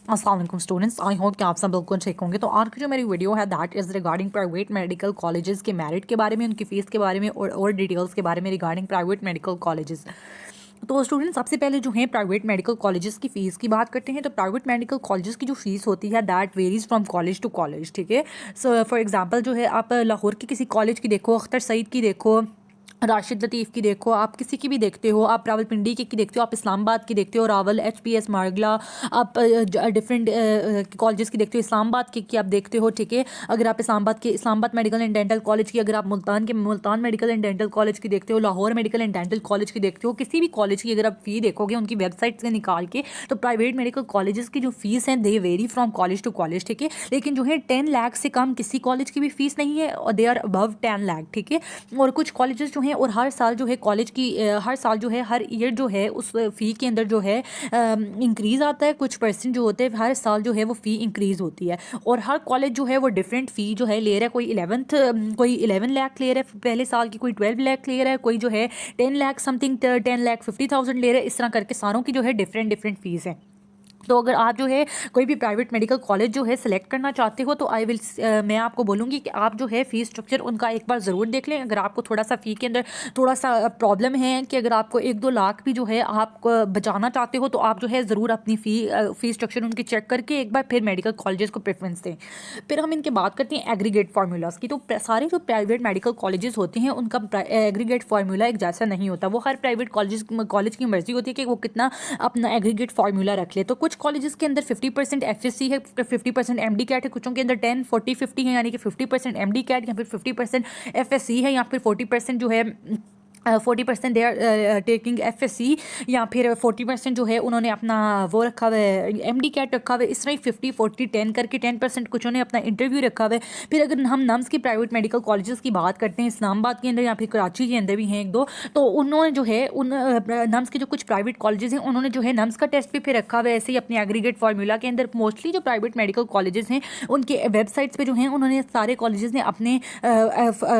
अस्सलाम वालेकुम students, I hope कि आप सब बिल्कुल ठीक होंगे। तो आज की जो मेरी वीडियो है that is regarding private medical colleges के मेरिट के बारे में, उनकी फ़ीस के बारे में और डिटेल्स के बारे में रिगार्डिंग प्राइवेट मेडिकल कॉलेजेस। तो स्टूडेंट्स, सबसे पहले जो है प्राइवेट मेडिकल कॉलेजेस की फ़ीस की बात करते हैं। तो प्राइवेट मेडिकल कॉलेजेस की जो फ़ीस होती है that varies from college to college, ठीक है। सो फॉर एग्जांपल जो है आप लाहौर की किसी कॉलेज की देखो, अख्तर सईद की देखो, राशिद लतीफ़ की देखो, आप किसी की भी देखते हो, आप रावलपिंडी की देखते हो, आप इस्लामाबाद की देखते हो, रावल HPS मारगला, आप डिफरेंट कॉलेजेस की देखते हो, इस्लामाबाद की आप देखते हो, ठीक है। अगर आप Islamabad medical and dental college की, अगर आप Multan medical and dental college की देखते हो, Lahore medical and dental college की देखते हो, किसी भी कॉलेज की अगर आप फ़ी देखोगे उनकी वेबसाइट से निकाल के, तो प्राइवेट मेडिकल कॉलेजेस की जो फ़ीस है they vary from college to college, ठीक है। लेकिन जो है 10 लाख से कम किसी कॉलेज की भी फ़ीस नहीं है, और दे आर अबव 10 लाख, ठीक है। और कुछ कॉलेजेस जो हैं, और हर साल जो है कॉलेज की हर साल जो है, हर ईयर जो है उस फ़ी के अंदर जो है इंक्रीज़ आता है, कुछ परसेंट जो होते हैं हर साल जो है वो फ़ी इंक्रीज़ होती है। और हर कॉलेज जो है वो डिफरेंट फ़ी जो है ले रहा है। कोई 11 लाख ले रहा है पहले साल की, कोई 12 लाख ले रहा है, कोई जो है 10 लाख समथिंग 10,50,000 ले रहा है। इस तरह करके सारों की जो है डिफरेंट डिफरेंट फ़ीस है। तो अगर आप जो है कोई भी प्राइवेट मेडिकल कॉलेज जो है सिलेक्ट करना चाहते हो, तो मैं आपको बोलूँगी कि आप जो है फ़ी स्ट्रक्चर उनका एक बार ज़रूर देख लें। अगर आपको थोड़ा सा फ़ी के अंदर थोड़ा सा प्रॉब्लम है कि अगर आपको 1-2 लाख भी जो है आप बचाना चाहते हो, तो आप जो है ज़रूर अपनी फ़ी स्ट्रक्चर उनकी चेक करके एक बार फिर मेडिकल कॉलेजेस को प्रेफरेंस दें। फिर हम इनके बात करते हैं एग्रीगेट फार्मूलाज़ की। तो सारे जो प्राइवेट मेडिकल कॉलेजेस होते हैं उनका एग्रीगेट फार्मूला एक जैसा नहीं होता। वो हर प्राइवेट कॉलेज की मर्ज़ी होती है कि वो कितना अपना एग्रीगेट फार्मूला रख ले। तो कुछ कॉलेजेस के अंदर 50% FSC है, 50% MD कैट है, कुछों के अंदर 10-40-50 है, यानी कि 50% MD कैट या फिर 50% FSC है, या फिर 40% जो है 40% दे आर टेकिंग FSC, या फिर 40% जो है उन्होंने अपना वो रखा हुआ है MD कैट रखा हुआ है। इस तरह 50-40-10 करके 10% कुछ ने अपना इंटरव्यू रखा हुआ है। फिर अगर हम नम्स की प्राइवेट मेडिकल कॉलेजेस की बात करते हैं, इस्लामाबाद के अंदर या फिर कराची के अंदर भी हैं 1-2, तो उन्होंने जो है उन नम्स के जो कुछ प्राइवेट कॉलेजेस हैं उन्होंने जो है नम्स का टेस्ट भी फिर रखा हुआ है ऐसे ही अपने एग्रीगेट फार्मूला के अंदर। मोस्टली जो प्राइवेट मेडिकल कॉलेजेस हैं उनके वेबसाइट्स पे जो हैं उन्होंने सारे कॉलेजेस ने अपने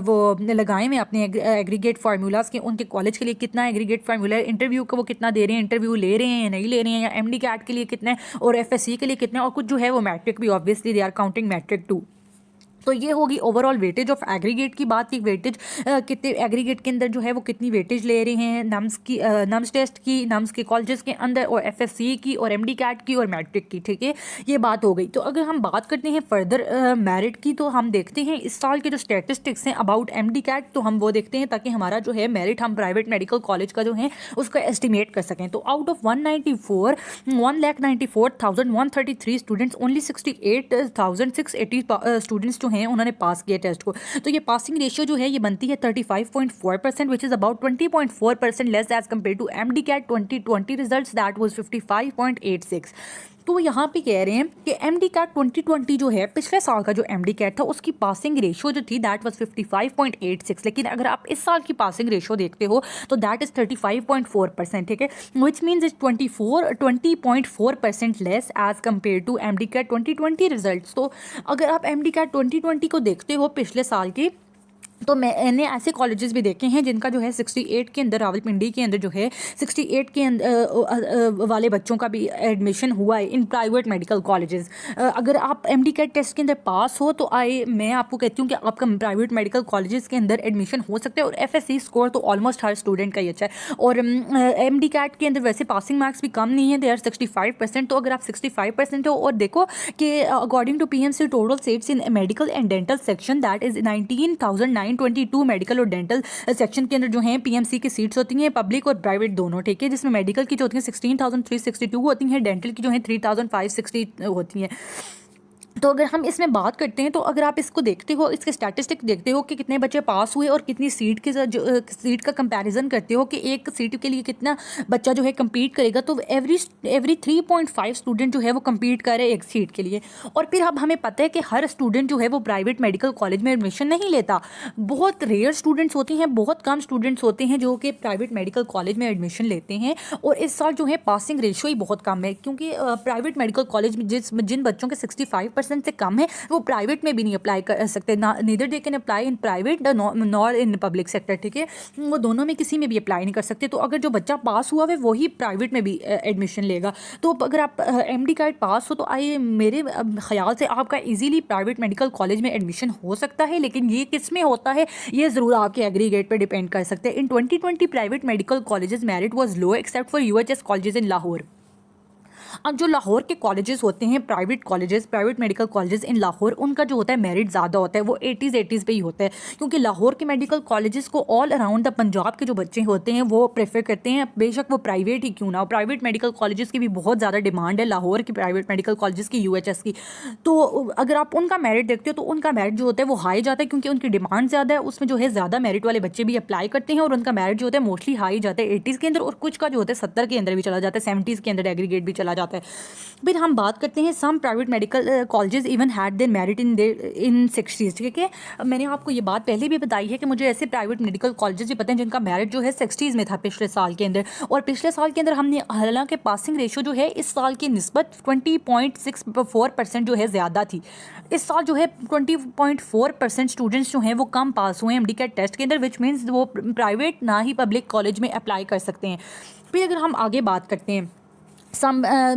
वो लगाए हुए अपने एग्रीगेट फार्मूलाज के उनके कॉलेज के लिए कितना एग्रीगेट फार्मूला है, इंटरव्यू का वो कितना दे रहे हैं, इंटरव्यू ले रहे हैं या नहीं ले रहे हैं, या MD कैट के लिए कितना है और FSC के लिए कितना है, और कुछ जो है वो मैट्रिक भी, obviously they are counting matric too. तो ये होगी ओवरऑल वेटेज ऑफ एग्रीगेट की बात की। वेटेज कितने एग्रीगेट के अंदर जो है वो कितनी वेटेज ले रहे हैं नम्स टेस्ट की, नम्स के कॉलेजेस के अंदर, और FSC की और MD कैट की और मैट्रिक की, ठीक है। ये बात हो गई। तो अगर हम बात करते हैं फर्दर मेरिट की, तो हम देखते हैं इस साल के जो स्टैटिस्टिक्स हैं अबाउट MD कैट, तो हम वो देखते हैं ताकि हमारा जो है मेरिट हम प्राइवेट मेडिकल कॉलेज का जो है उसका एस्टिमेट कर सकें। तो out of 1,94,133 students, only 68,680 students जो हैं उन्होंने पास किया टेस्ट को। तो ये पासिंग रेशियो जो है ये बनती है 35.4%, which is about 20.4% less as compare to MD CAT 2020 results that was 55.86। तो यहाँ पे कह रहे हैं कि MD कैट 2020 जो है पिछले साल का जो MD कैट था उसकी पासिंग रेशियो जो थी दैट वाज 55.86, लेकिन अगर आप इस साल की पासिंग रेशियो देखते हो तो दैट इज 35.4%, ठीक है। Which means is 20.4% less as compare to MD CAT 2020 result. तो अगर आप MD कैट 2020 को देखते हो पिछले साल की, तो मैंने ऐसे कॉलेजेस भी देखे हैं जिनका जो है 68 के अंदर, रावलपिंडी के अंदर जो है 68 के अंदर वाले बच्चों का भी एडमिशन हुआ है इन प्राइवेट मेडिकल कॉलेजेस। अगर आप MD कैट टेस्ट के अंदर पास हो तो मैं आपको कहती हूँ कि आपका प्राइवेट मेडिकल कॉलेजेस के अंदर एडमिशन हो सकता है। और FSC स्कोर तो ऑलमोस्ट हर स्टूडेंट का ही अच्छा है, और MD कैट के अंदर वैसे पासिंग मार्क्स भी कम नहीं है, दे आर 65%। तो अगर आप 65% हो, और देखो कि according to PMC total seats in medical and dental section that is 19,922 medical और डेंटल सेक्शन के अंदर जो हैं PMC की सीट्स होती हैं, पब्लिक और प्राइवेट दोनों, ठीक है, जिसमें मेडिकल की जो होती हैं 16,362 होती हैं, डेंटल की जो हैं 3,560 होती हैं। तो अगर हम इसमें बात करते हैं, तो अगर आप इसको देखते हो, इसके स्टैटिस्टिक देखते हो कि कितने बच्चे पास हुए और कितनी सीट के सीट का कंपैरिजन करते हो कि एक सीट के लिए कितना बच्चा जो है कम्पीट करेगा, तो एवरी 3.5 स्टूडेंट जो है वो कम्पीट करे एक सीट के लिए। और फिर अब हमें पता है कि हर स्टूडेंट जो है वो प्राइवेट मेडिकल कॉलेज में एडमिशन नहीं लेता। बहुत रेयर स्टूडेंट्स होते हैं, बहुत कम स्टूडेंट्स होते हैं जो कि प्राइवेट मेडिकल कॉलेज में एडमिशन लेते हैं। और इस साल जो है पासिंग रेशियो ही बहुत कम है, क्योंकि प्राइवेट मेडिकल कॉलेज में जिन बच्चों के 65% 50% से कम है वो प्राइवेट में भी नहीं अप्लाई कर सकते, ना neither they can apply in private nor in public sector, ठीक है, वो दोनों में किसी में भी अप्लाई नहीं कर सकते। तो अगर जो बच्चा पास हुआ है वही प्राइवेट में भी एडमिशन लेगा। तो अगर आप MD कार्ड पास हो तो आई मेरे ख्याल से आपका इजीली प्राइवेट मेडिकल कॉलेज में एडमिशन हो सकता है, लेकिन ये किस में होता है ये ज़रूर आपके एग्रीगेट पे डिपेंड कर सकते हैं। इन 2020 private medical colleges merit was low except for UHS colleges in Lahore. अब जो लाहौर के कॉलेजेस होते हैं, private medical colleges in Lahore, उनका जो होता है मेरिट ज़्यादा होता है, वो 80s पे ही होता है, क्योंकि लाहौर के मेडिकल कॉलेजेस को ऑल अराउंड द पंजाब के जो बच्चे होते हैं वो प्रेफर करते हैं, बेशक वो प्राइवेट ही क्यों ना हो। प्राइवेट मेडिकल कॉलेजेस की भी बहुत ज़्यादा डिमांड है लाहौर की प्राइवेट मेडिकल कॉलेजेस की, UHS की। तो अगर आप उनका मेरिट देखते हो तो उनका मेरिट जो होता है वो हाई जाता है, क्योंकि उनकी डिमांड ज़्यादा है, उसमें जो है ज़्यादा मेरिट वाले बच्चे भी अप्लाई करते हैं, और उनका मेरिट जो होता है मोस्टली हाई जाता है 80s के अंदर, और कुछ का जो होता है 70 के अंदर भी चला जाता है, 70s के अंदर एग्रीगेट भी चला जाता है। फिर हम बात करते हैं some private medical colleges even had their merit in 60s, ठीक है। मैंने आपको ये बात पहले भी बताई है कि मुझे ऐसे प्राइवेट मेडिकल कॉलेजेस भी पता हैं जिनका मेरिट जो है 60s में था पिछले साल के अंदर, और पिछले साल के अंदर हमने हालांकि पासिंग रेशो जो है इस साल की निस्बत 20.64% जो है ज़्यादा थी। इस साल जो है 20.4% स्टूडेंट्स जो हैं वो कम पास हुए हैं MD कैट टेस्ट के अंदर, विच मीन्स वो प्राइवेट ना ही पब्लिक कॉलेज में अप्लाई कर सकते हैं। फिर अगर हम आगे बात करते हैं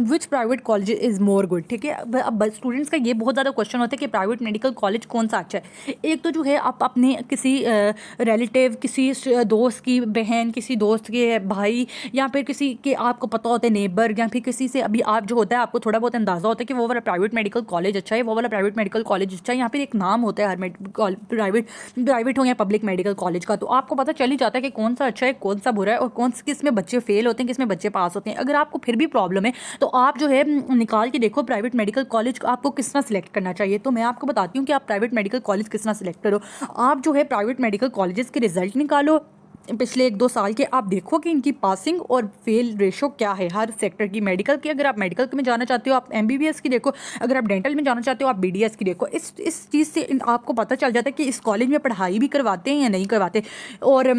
which private college is more good, ठीक है। अब स्टूडेंट्स का ये बहुत ज़्यादा क्वेश्चन होता है कि प्राइवेट मेडिकल कॉलेज कौन सा अच्छा है। एक तो जो है आप अपने किसी रिलेटिव, किसी दोस्त की बहन, किसी दोस्त के भाई, या फिर किसी के आपको पता होता है नेबर, या फिर किसी से अभी आप जो होता है आपको थोड़ा बहुत अंदाज़ा होता है कि वो वाला प्राइवेट मेडिकल कॉलेज अच्छा है, वो वाला प्राइवेट मेडिकल कॉलेज अच्छा है, यहाँ पर एक नाम होता है हर प्राइवेट हो या पब्लिक मेडिकल कॉलेज का, तो आपको पता चल ही जाता है कि कौन सा अच्छा है, कौन सा बुरा है, और किस में बच्चे फेल होते हैं, किस में बच्चे पास होते हैं। अगर आपको फिर भी प्रॉब्लम है तो आप जो है निकाल के देखो प्राइवेट मेडिकल कॉलेज आपको किस तरह सिलेक्ट करना चाहिए। तो मैं आपको बताती हूँ कि आप प्राइवेट मेडिकल कॉलेज किस तरह सिलेक्ट करो। आप जो है प्राइवेट मेडिकल कॉलेजेस के रिजल्ट निकालो पिछले 1-2 साल के, आप देखो कि इनकी पासिंग और फेल रेशो क्या है हर सेक्टर की। मेडिकल की, अगर आप मेडिकल में जाना चाहते हो आप MBBS की देखो, अगर आप डेंटल में जाना चाहते हो आप BDS की देखो। इस चीज़ से आपको पता चल जाता है कि इस कॉलेज में पढ़ाई भी करवाते हैं या नहीं करवाते, और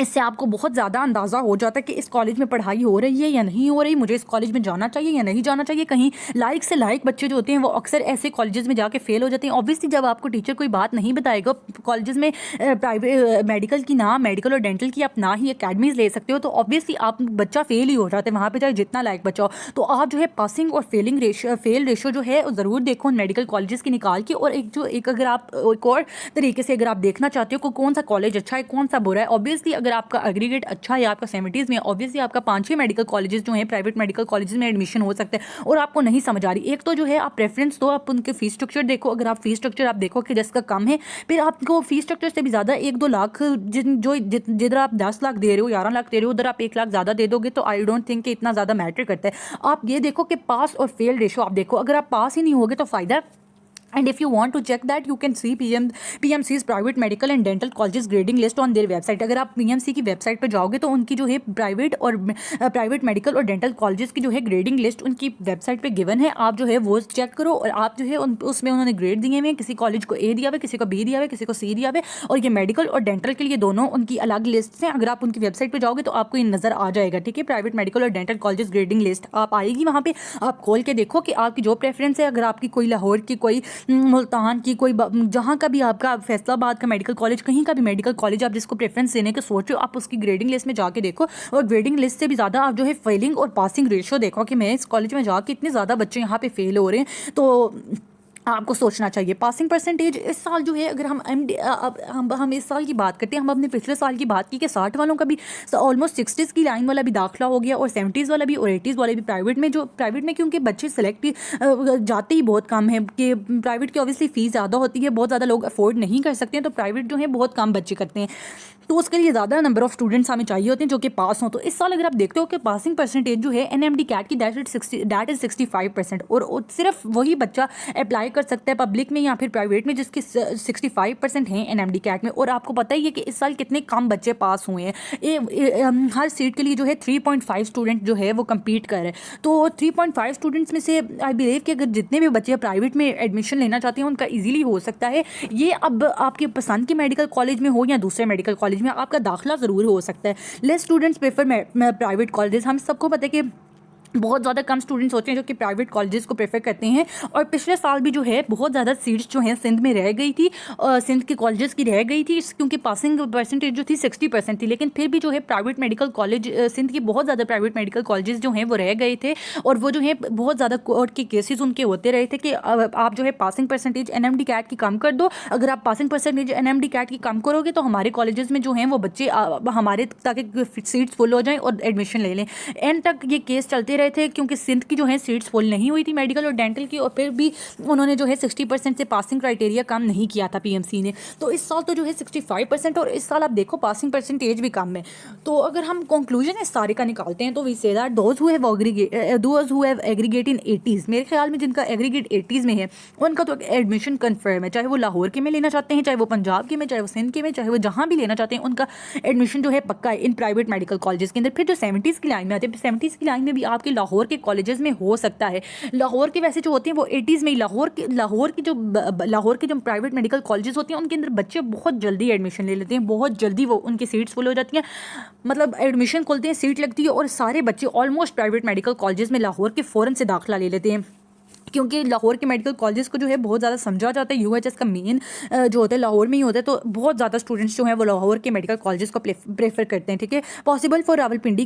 इससे आपको बहुत ज़्यादा अंदाज़ा हो जाता है कि इस कॉलेज में पढ़ाई हो रही है या नहीं हो रही, मुझे इस कॉलेज में जाना चाहिए या नहीं जाना चाहिए। कहीं लाइक से लाइक बच्चे जो होते हैं वो अक्सर ऐसे कॉलेजेस में जाके फेल हो जाते हैं। ऑब्वियसली जब आपको टीचर कोई बात नहीं बताएगा कॉलेजेस में प्राइवेट मेडिकल की ना, मेडिकल और डेंटल की आप ना ही अकेडमीज ले सकते हो, तो ऑब्वियसली आप बच्चा फेल ही हो जाता है वहाँ पर, चाहे जितना लाइक बच्चा हो। तो आप जो है पासिंग और फेल रेशो जो है ज़रूर देखो मेडिकल कॉलेजेस की निकाल के। और एक अगर आप एक और तरीके से अगर आप देखना चाहते हो कौन सा कॉलेज अच्छा है कौन सा बुरा है, ऑब्वियसली अगर आपका एग्रीगेट अच्छा है, आपका 70s में, ऑब्वियसली आपका 5-6 मेडिकल कॉलेजेस जो हैं प्राइवेट मेडिकल कॉलेजेस में एडमिशन हो सकता है। और आपको नहीं समझ आ रही, एक तो जो है आप प्रेफरेंस दो, आप उनके फीस स्ट्रक्चर देखो। अगर आप फीस स्ट्रक्चर आप देखो कि जिसका कम है, फिर आपको फीस स्ट्रक्चर से भी ज़्यादा 1-2 लाख जिधर आप 10 लाख दे रहे हो, 11 लाख दे रहे हो, उधर आप 1 लाख ज़्यादा दे दोगे, तो आई डोंट थिंक कि इतना ज़्यादा मैटर करता है। आप ये देखो कि पास और फेल रेशो आप देखो, अगर आप पास ही नहीं होगे तो फ़ायदा। And if you want to check that, you can see PMC's private medical and dental colleges grading list on their website. अगर आप PMC की वेबसाइट पर जाओगे तो उनकी जो है प्राइवेट मेडिकल और डेंटल कॉलेजेस की जो है ग्रेडिंग लिस्ट उनकी वेबसाइट पे गिवन है, आप जो है वो चेक करो। और आप जो है उसमें उन्होंने ग्रेड दिए हुए हैं, किसी कॉलेज को A दिया हुआ है, किसी को B दिया हुआ है, किसी को C दिया हुआ है, और ये मेडिकल और डेंटल के लिए दोनों उनकी अलग लिस्ट हैं। अगर आप उनकी वेबसाइट पर जाओगे तो आपको ये नज़र आ जाएगा, ठीक है। प्राइवेट मेडिकल और डेंटल कॉलेजेस ग्रेडिंग लिस्ट आप आएगी, वहाँ पर आप खोल के देखो कि आपकी जो प्रेफरेंस है। अगर आपकी कोई लाहौर की, कोई मुल्तान की, कोई जहाँ का भी आपका फैसलाबाद का मेडिकल कॉलेज, कहीं का भी मेडिकल कॉलेज आप जिसको प्रेफरेंस देने के सोच रहे हो, आप उसकी ग्रेडिंग लिस्ट में जाके देखो। और ग्रेडिंग लिस्ट से भी ज़्यादा आप जो है फेलिंग और पासिंग रेशियो देखो कि मैं इस कॉलेज में जाके इतने ज़्यादा बच्चे यहाँ पे फेल हो रहे हैं, तो आपको सोचना चाहिए। पासिंग परसेंटेज इस साल जो है, अगर हम इस साल की बात करते हैं, हम अपने पिछले साल की बात की कि 60 वालों का भी ऑलमोस्ट 60s की लाइन वाला भी दाखिला हो गया, और 70s वाला भी और 80s वाले भी प्राइवेट में क्योंकि बच्चे सेलेक्ट जाते ही बहुत कम है कि प्राइवेट की ऑब्वियसली फ़ीस ज़्यादा होती है, बहुत ज़्यादा लोग अफोर्ड नहीं कर सकते हैं, तो प्राइवेट जो है बहुत कम बच्चे करते हैं, तो उसके लिए ज़्यादा नंबर ऑफ स्टूडेंट्स हमें चाहिए होते हैं जो कि पास हों। तो इस साल अगर आप देखते हो कि पासिंग परसेंटेज जो है NMD कैट की दैट इज़ 65%, और सिर्फ वही बच्चा अप्लाई कर सकता है पब्लिक में या फिर प्राइवेट में जिसके 65% हैं NMD कैट में। और आपको पता ही है कि इस साल कितने कम बच्चे पास हुए हैं। हर सीट के लिए जो है 3.5 स्टूडेंट जो है वो कम्पीट कर रहे हैं, तो 3.5 स्टूडेंट्स में से आई बिलीव कि अगर जितने भी बच्चे प्राइवेट में एडमिशन लेना चाहते हैं उनका ईजिली हो सकता है। ये अब आपके पसंद के मेडिकल कॉलेज में हो या दूसरे मेडिकल कॉलेज में आपका दाखिला ज़रूर हो सकता है। Less students prefer private colleges. हम सबको पता है कि बहुत ज़्यादा कम स्टूडेंट्स होते हैं जो कि प्राइवेट कॉलेजेस को प्रेफर करते हैं। और पिछले साल भी जो है बहुत ज़्यादा सीट्स जो हैं सिंध में रह गई थी, सिंध के कॉलेजेस की रह गई थी, क्योंकि पासिंग परसेंटेज जो थी 60% थी। लेकिन फिर भी जो है प्राइवेट मेडिकल कॉलेज सिंध के बहुत ज़्यादा प्राइवेट मेडिकल कॉलेजेस जो हैं वो रह गए थे। और वो जो है बहुत ज़्यादा कोर्ट के केसेस उनके होते रहे थे कि आप जो है पासिंग परसेंटेज NMD कैट की कम कर दो। अगर आप पासिंग परसेंटेज NMD कैट की कम करोगे तो हमारे कॉलेजेस में जो हैं वो बच्चे हमारे ताकि सीट्स फुल हो जाएं और एडमिशन ले लें। एंड तक ये केस चलते रहे थे क्योंकि सिंध की जो है सीट्स फुल नहीं हुई थी मेडिकल और डेंटल की, और फिर भी उन्होंने जो है 60% से पासिंग क्राइटेरिया कम नहीं किया था PMC ने। तो इस साल तो जो है 65%, और इस साल आप देखो पासिंग परसेंटेज भी कम है। तो अगर हम कंक्लूजन इस सारे का निकालते हैं तो we say that those who have aggregate in 80s, मेरे ख्याल में जिनका एग्रीगेट 80s में है उनका तो एडमिशन कन्फर्म है, चाहे वो लाहौर के में लेना चाहते हैं, चाहे वो पंजाब के में, चाहे वो सिंध के में, चाहे वो जहाँ भी लेना चाहते हैं, उनका एडमिशन जो है पक्का है इन प्राइवेट मेडिकल कॉलेजेस के अंदर। फिर जो 70s की लाइन में आते हैं, 70s की लाइन में भी आपके लाहौर के कॉलेजेस में हो सकता है। लाहौर के वैसे जो होते हैं वो 80s में ही लाहौर के जो प्राइवेट मेडिकल कॉलेजेस होते हैं उनके अंदर बच्चे बहुत जल्दी एडमिशन ले लेते हैं, बहुत जल्दी वो उनकी सीट्स फुल हो जाती हैं। मतलब एडमिशन खोलते हैं, सीट लगती है और सारे बच्चे ऑलमोस्ट प्राइवेट मेडिकल कॉलेजेस में लाहौर के फ़ौरन से दाखिला ले लेते हैं, क्योंकि लाहौर के मेडिकल कॉलेजेस को जो है बहुत ज़्यादा समझा जाता है। UHS का मेन जो होता है लाहौर में ही होता है, तो बहुत ज़्यादा स्टूडेंट्स जो हैं वो लाहौर के मेडिकल कॉलेजेस को प्रेफर करते हैं। ठीक है, पॉसिबल फॉर रावलपिंडी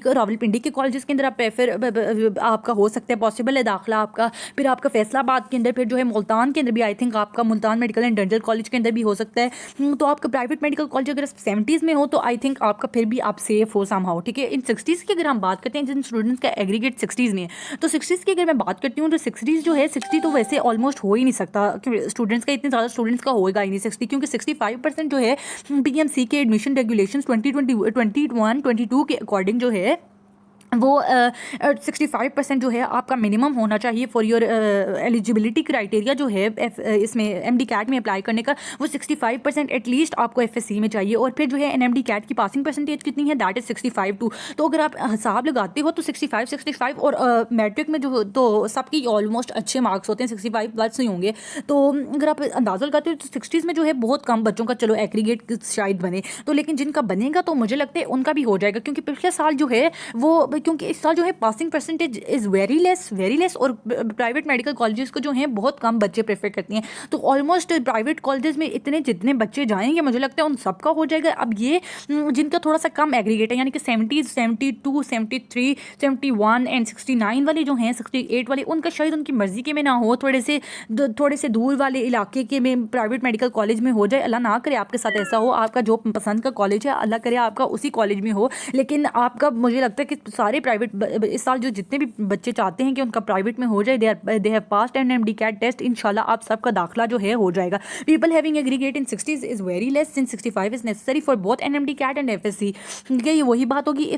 के कॉलेजेस के अंदर आप आपका हो सकता है, पॉसिबल है दाखिला आपका। फिर आपका फैसलाबाद के अंदर, फिर जो है मुल्तान के अंदर भी आई थिंक आपका Multan medical and dental college के अंदर भी हो सकता है। तो आपका प्राइवेट मेडिकल कॉलेज अगर 70s में हो तो आई थिंक आपका फिर भी आप सेफ हो समहाउ। ठीक है, इन 60s की अगर हम बात करते हैं जिन स्टूडेंट्स का एग्रीगेट 60s में है, तो 60s की अगर मैं बात करती हूँ तो 60s जो है 60 तो वैसे ऑलमोस्ट हो ही नहीं सकता, क्योंकि स्टूडेंट्स का इतने ज़्यादा स्टूडेंट्स का होएगा ही नहीं 60, क्योंकि 65% जो है PMC के एडमिशन रेगुलेशंस 2021-22 के अकॉर्डिंग जो है वो 65% जो है आपका मिनिमम होना चाहिए फॉर योर एलिजिबिलिटी क्राइटेरिया जो है इसमें MD कैट में अप्लाई करने का, वो 65% एटलीस्ट आपको FSC में चाहिए। और फिर जो है NMD कैट की पासिंग परसेंटेज कितनी है, दैट इज 65 टू। तो अगर आप हिसाब लगाते हो तो 65 और मैट्रिक में जो तो सबकी ऑलमोस्ट अच्छे मार्क्स होते हैं, 65 प्लस ही होंगे। तो अगर आप अंदाज़ा लगाते हो तो 60s में जो है बहुत कम बच्चों का चलो एग्रीगेट शायद बने, तो लेकिन जिनका बनेगा तो मुझे लगता है उनका भी हो जाएगा, क्योंकि पिछले साल जो है वो, क्योंकि इस साल जो है passing percentage is very less और प्राइवेट मेडिकल कॉलेजेस को जो हैं बहुत कम बच्चे प्रेफर करती हैं। तो ऑलमोस्ट प्राइवेट कॉलेजेस में इतने जितने बच्चे जाएंगे मुझे लगता है उन सबका हो जाएगा। अब ये जिनका थोड़ा सा कम एग्रीगेट है, यानी कि 70, 72, 73, 71 एंड 69 वाले जो हैं, 68 वाले, उनका शायद उनकी मर्जी के में ना हो, थोड़े से दूर वाले इलाके के में प्राइवेट मेडिकल कॉलेज में हो जाए। अल्लाह ना करे आपके साथ ऐसा हो, आपका जो पसंद का कॉलेज है अल्लाह करे आपका उसी कॉलेज में हो, लेकिन आपका मुझे लगता है कि सारे प्राइवेट इस साल जो जितने भी बच्चे चाहते हैं कि उनका प्राइवेट में हो जाए, they have passed NMD CAT test, इंशाल्लाह आप सबका दाखिला जो है हो जाएगा। People having aggregate in 60s is very less, since 65 is necessary for both NMD CAT and FSC। ये वही बात होगी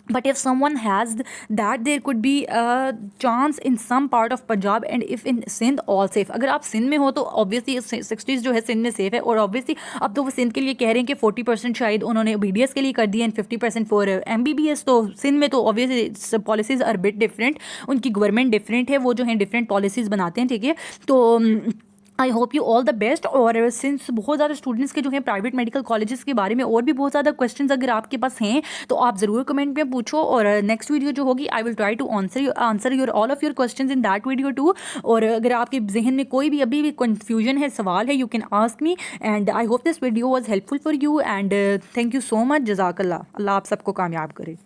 But if someone has that, there could be a chance in some part of Punjab and if in Sindh all safe। अगर आप सिंध में हो तो obviously 60s जो है सिंध में सेफ है, और ऑब्वियसली अब तो वो सिंध के लिए कह रहे हैं कि 40% शायद उन्होंने BDS के लिए कर दिया एंड 50% फॉर MBBS। तो सिंध में तो obviously policies are bit different, उनकी गवर्नमेंट डिफरेंट है, वो जो है डिफरेंट पॉलिसीज़ बनाते हैं। ठीक है, तो I hope you all the best. और सिंस बहुत ज़्यादा स्टूडेंट्स के जो हैं प्राइवेट मेडिकल कॉलेजेस के बारे में और भी बहुत ज़्यादा क्वेश्चंस अगर आपके पास हैं तो आप ज़रूर कमेंट में पूछो, और नेक्स्ट वीडियो जो होगी I will try to answer your all of your questions in that video too. और अगर आपके जहन में कोई भी अभी भी कन्फ्यूजन है, सवाल है, you can ask me and I hope this video was helpful for you and thank you so much. जज़ाकल्लाह। अल्लाह आप सबको कामयाब करे।